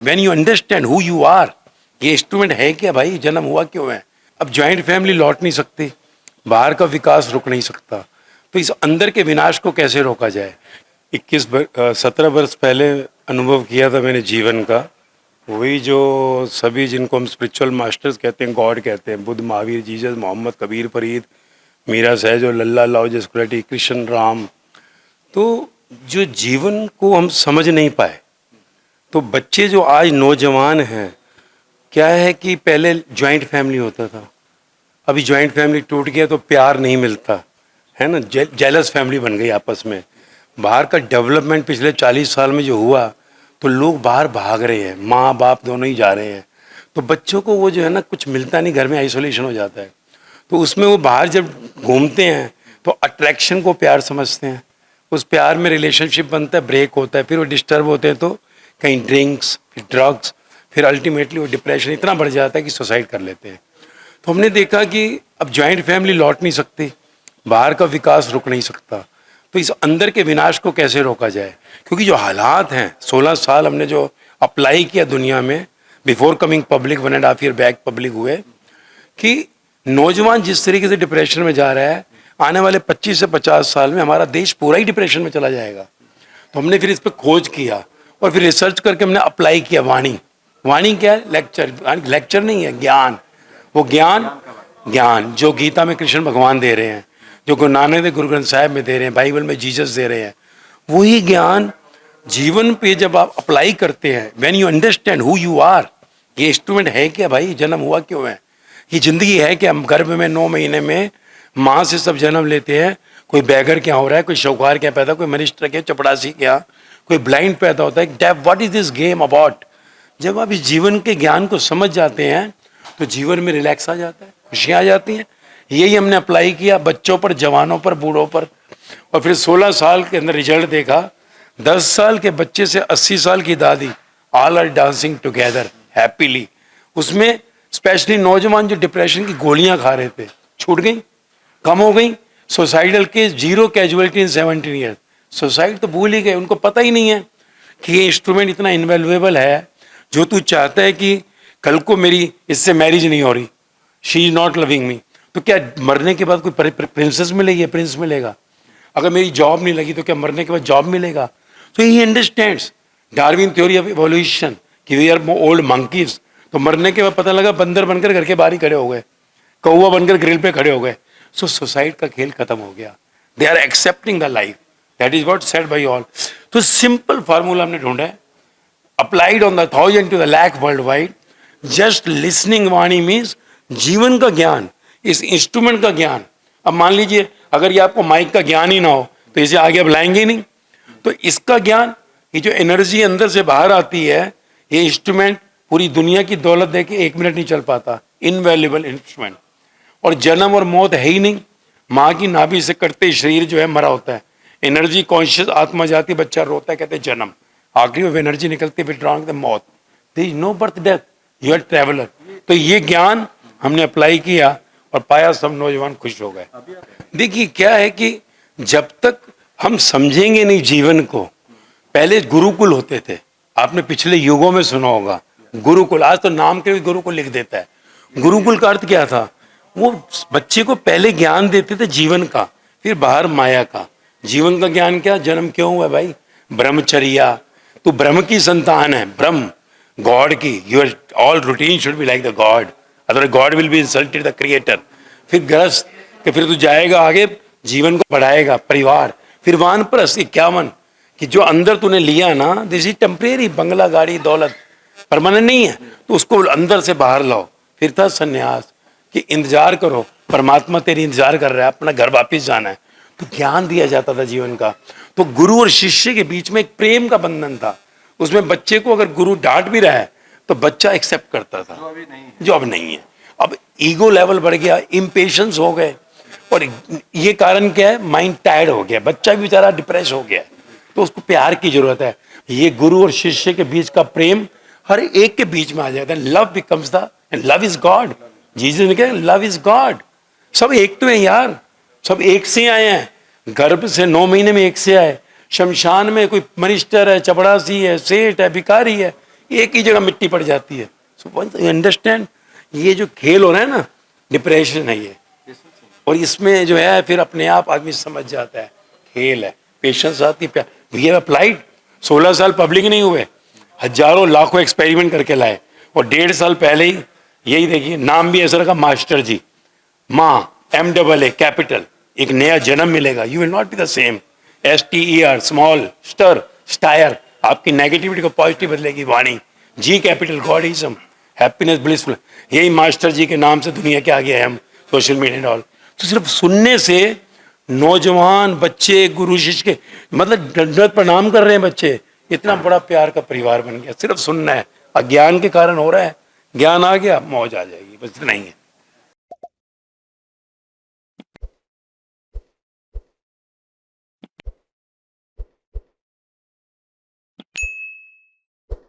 When you understand who you are, ये instrument है क्या भाई, जन्म हुआ क्यों है। अब जॉइंट फैमिली लौट नहीं सकती, बाहर का विकास रुक नहीं सकता, तो इस अंदर के विनाश को कैसे रोका जाए। 17 वर्ष पहले अनुभव किया था मैंने जीवन का, वही जो सभी जिनको हम स्पिरिचुअल मास्टर्स कहते हैं, गॉड कहते हैं, बुद्ध, महावीर, जीसस, मोहम्मद, कबीर, फरीद, मीरा, सहज और लल्ला, लाओ, जसकुलाटी, कृष्ण, राम, तो जो जीवन को हम समझ नहीं पाए। तो बच्चे जो आज नौजवान हैं, क्या है कि पहले जॉइंट फैमिली होता था, अभी जॉइंट फैमिली टूट गया तो प्यार नहीं मिलता है ना, जेलस फैमिली बन गई आपस में। बाहर का डेवलपमेंट पिछले 40 साल में जो हुआ, तो लोग बाहर भाग रहे हैं, माँ बाप दोनों ही जा रहे हैं, तो बच्चों को वो जो है ना कुछ मिलता नहीं, घर में आइसोलेशन हो जाता है। तो उसमें वो बाहर जब घूमते हैं तो अट्रैक्शन को प्यार समझते हैं, उस प्यार में रिलेशनशिप बनता है, ब्रेक होता है, फिर वो डिस्टर्ब होते हैं, तो कहीं ड्रिंक्स, फिर ड्रग्स, फिर अल्टीमेटली वो डिप्रेशन इतना बढ़ जाता है कि सुसाइड कर लेते हैं। तो हमने देखा कि अब जॉइंट फैमिली लौट नहीं सकती, बाहर का विकास रुक नहीं सकता, तो इस अंदर के विनाश को कैसे रोका जाए। क्योंकि जो हालात हैं, 16 साल हमने जो अप्लाई किया दुनिया में, before coming public, 1.5 year back public हुए, कि नौजवान जिस तरीके से डिप्रेशन में जा रहा है, आने वाले 25 से 50 साल में हमारा देश पूरा ही डिप्रेशन में चला जाएगा। तो हमने फिर इस पर खोज किया और फिर रिसर्च करके हमने अप्लाई किया। वाणी, वाणी क्या है? लेक्चर, लेक्चर नहीं है, ज्ञान। वो ज्ञान जो गीता में कृष्ण भगवान दे रहे हैं, जो गुरु नानक देव गुरु ग्रंथ साहिब में दे रहे हैं, बाइबल में जीसस दे रहे हैं, वही ज्ञान जीवन पे जब आप अप्लाई करते हैं, when you understand who you are, ये इंस्ट्रूमेंट है क्या भाई, जन्म हुआ क्यों है, ये जिंदगी है क्या। हम गर्भ में 9 महीने में माँ से सब जन्म लेते हैं, कोई बैगर क्या हो रहा है, कोई शौकार क्या पैदा, कोई मनिस्टर क्या, चपड़ासी क्या, कोई ब्लाइंड पैदा होता है। What is this game about. जब आप इस जीवन के ज्ञान को समझ जाते हैं तो जीवन में रिलैक्स आ जाता है, खुशियाँ आ जाती हैं। यही हमने अप्लाई किया बच्चों पर, जवानों पर, बूढ़ों पर, और फिर 16 साल के अंदर रिजल्ट देखा। 10 साल के बच्चे से 80 साल की दादी, all are dancing together happily. उसमें स्पेशली नौजवान जो डिप्रेशन की गोलियां खा रहे थे, छूट गई, कम हो गई। सुसाइडल केस 0 कैजुअलिटी इन 17 ईयर। सुसाइड तो भूल ही गए, उनको पता ही नहीं है कि ये इंस्ट्रूमेंट इतना इनवैल्यूएबल है। जो तू चाहता है कि कल को मेरी इससे मैरिज नहीं हो रही, she is not loving me, तो क्या मरने के बाद कोई प्रिंसेस मिलेगी, प्रिंस मिलेगा। अगर मेरी जॉब नहीं लगी तो क्या मरने के बाद जॉब मिलेगा। तो he understands Darwin theory of evolution कि वी आर ओल्ड मंकीज। तो मरने के बाद पता लगा बंदर बनकर घर के बाहर ही खड़े हो गए, कौवा बनकर ग्रिल पे खड़े हो गए। सो सुसाइड का खेल खत्म हो गया। They are accepting the life, that is what said by all. तो सिंपल फार्मूला हमने ढूंढा है, applied on the 1000 to the lakh world wide. Just listening वाणी मीन्स जीवन का ज्ञान, इस इंस्ट्रूमेंट का ज्ञान। अब मान लीजिए अगर ये आपको माइक का ज्ञान ही ना हो तो इसे आगे आप लाएंगे ही नहीं। तो इसका ज्ञान, ये जो एनर्जी अंदर से बाहर आती है, ये इंस्ट्रूमेंट पूरी दुनिया की दौलत दे के 1 मिनट नहीं चल पाता, इनवैल्यूएबल इंस्ट्रूमेंट। और जन्म और मौत है ही नहीं, माँ की नाभि से कटते शरीर जो है मरा होता है, एनर्जी कॉन्शियस आत्मा जाती, बच्चा रोता है, कहते हैं जन्म, आखिरी में एनर्जी निकलती, विड्रॉइंग द मौत। There is no birth death, you are traveller. तो ये ज्ञान हमने अप्लाई किया और पाया, सब नौजवान खुश हो गए। देखिए क्या है कि जब तक हम समझेंगे नहीं जीवन को, पहले गुरुकुल होते थे, आपने पिछले युगों में सुना होगा गुरुकुल, आज तो नाम के भी गुरुकुल लिख देता है। गुरुकुल का अर्थ क्या था, वो बच्चे को पहले ज्ञान देते थे जीवन का, फिर बाहर माया का। जीवन का ज्ञान क्या, जन्म क्यों हुआ भाई, ब्रह्मचर्या, तू ब्रह्म की संतान है, ब्रह्म गॉड की, your all routine should be like the god, otherwise god will be insulted the creator. फिर गृहस्थ कि फिर तू जाएगा आगे, जीवन को बढ़ाएगा, परिवार, फिर वानप्रस्थ 51 कि जो अंदर तूने लिया ना, दिस इज टेम्परेरी, बंगला, गाड़ी, दौलत परमानेंट नहीं है, तो उसको अंदर से बाहर लाओ। फिर था संन्यास कि इंतजार करो, परमात्मा तेरी इंतजार कर रहा है, अपना घर वापिस जाना है। तो ज्ञान दिया जाता था जीवन का। तो गुरु और शिष्य के बीच में एक प्रेम का बंधन था, उसमें बच्चे को अगर गुरु डांट भी रहा है तो बच्चा एक्सेप्ट करता था, जो अब नहीं है। अब ईगो लेवल बढ़ गया, इम्पेशंस हो गए, और ये कारण क्या है, माइंड टायर्ड हो गया, बच्चा भी बेचारा डिप्रेस हो गया, तो उसको प्यार की जरूरत है। ये गुरु और शिष्य के बीच का प्रेम हर एक के बीच में आ जाता है। Love becomes the, love is God. Jesus ने कहा लव इज गॉड। सब एक तो है यार, सब एक से आए हैं, गर्भ से 9 महीने में एक से आए। शमशान में कोई मनिस्टर है, चपड़ासी है, सेठ है, भिखारी है, एक ही जगह मिट्टी पड़ जाती है। सो वंस यू अंडरस्टैंड, ये जो खेल हो रहा है ना, डिप्रेशन है ये, और इसमें जो है फिर अपने आप आदमी समझ जाता है खेल है, पेशेंस आती है। वी हैव अप्लाइड, 16 साल पब्लिक नहीं हुए, हजारों लाखों एक्सपेरिमेंट करके लाए, और 1.5 साल पहले ही यही देखिए, नाम भी ऐसा रखा मास्टर जी, माँ MAA कैपिटल, एक नया जन्म मिलेगा। You will not be the same. STER small स्टर स्टायर, आपकी नेगेटिविटी को पॉजिटिव बदलेगी वाणी। G capital godism, happiness blissful, यही मास्टर जी के नाम से दुनिया के आगे है हम, सोशल मीडिया एंड ऑल। तो सिर्फ सुनने से नौजवान बच्चे गुरु शिष्य के मतलब दंडवत प्रणाम कर रहे हैं बच्चे, इतना बड़ा प्यार का परिवार बन गया। सिर्फ सुनना है, अज्ञान के कारण हो रहा है, ज्ञान आ गया मौज आ जाएगी, बस इतना ही है।